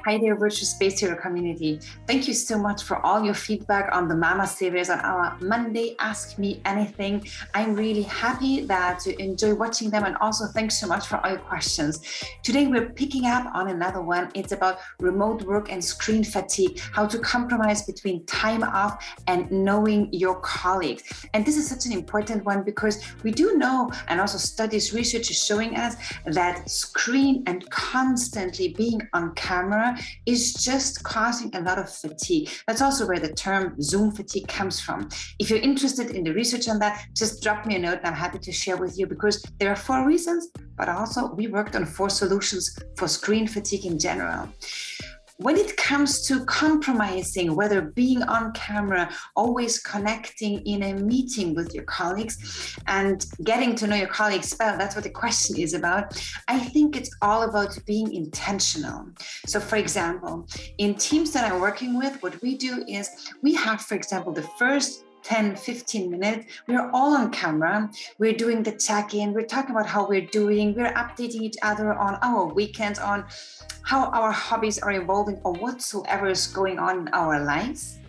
Hi there, Virtual Space Hero community. Thank you so much for all your feedback on the Mama series on our Monday Ask Me Anything. I'm really happy that you enjoy watching them, and also thanks so much for all your questions. Today we're picking up on another one. It's about remote work and screen fatigue, how to compromise between time off and knowing your colleagues. And this is such an important one because we do know, and also studies, research is showing us that screen and constantly being on camera is just causing a lot of fatigue. That's also where the term Zoom fatigue comes from. If you're interested in the research on that, just drop me a note and I'm happy to share with you, because there are 4 reasons, but also we worked on 4 solutions for screen fatigue in general. When it comes to compromising, whether being on camera, always connecting in a meeting with your colleagues and getting to know your colleagues well, that's what the question is about. I think it's all about being intentional. So for example, in teams that I'm working with, what we do is we have, for example, the first 10, 15 minutes, we're all on camera, we're doing the check-in, we're talking about how we're doing, we're updating each other on our weekends, on how our hobbies are evolving or whatsoever is going on in our lives.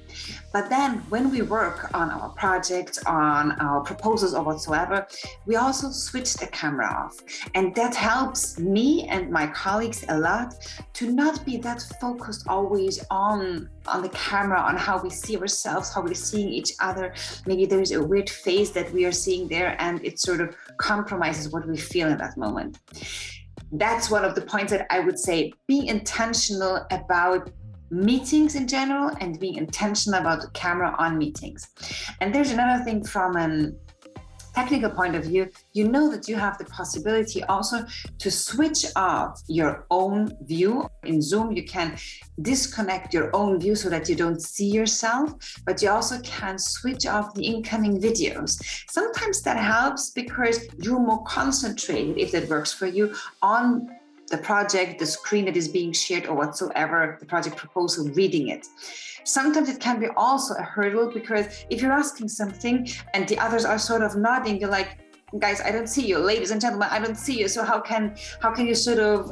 But then when we work on our projects, on our proposals or whatsoever, we also switch the camera off. And that helps me and my colleagues a lot to not be that focused always on the camera, on how we see ourselves, how we're seeing each other. Maybe there's a weird face that we are seeing there and it sort of compromises what we feel in that moment. That's one of the points that I would say, being intentional about meetings in general and being intentional about the camera on meetings. And there's another thing from a technical point of view, you know that you have the possibility also to switch off your own view. In Zoom, you can disconnect your own view so that you don't see yourself, but you also can switch off the incoming videos. Sometimes that helps because you're more concentrated, if that works for you, on the project, the screen that is being shared or whatsoever, the project proposal, reading it. Sometimes it can be also a hurdle because if you're asking something and the others are sort of nodding, you're like, guys, I don't see you. Ladies and gentlemen, I don't see you. So how can you sort of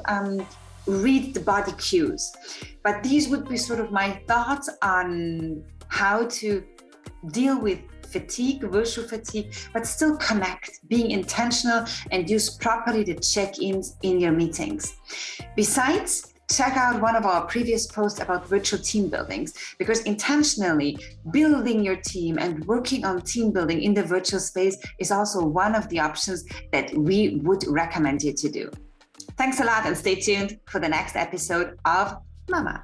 read the body cues? But these would be sort of my thoughts on how to deal with fatigue, virtual fatigue, but still connect, being intentional and use properly the check-ins in your meetings. Besides, check out one of our previous posts about virtual team buildings, because intentionally building your team and working on team building in the virtual space is also one of the options that we would recommend you to do. Thanks a lot and stay tuned for the next episode of Mama.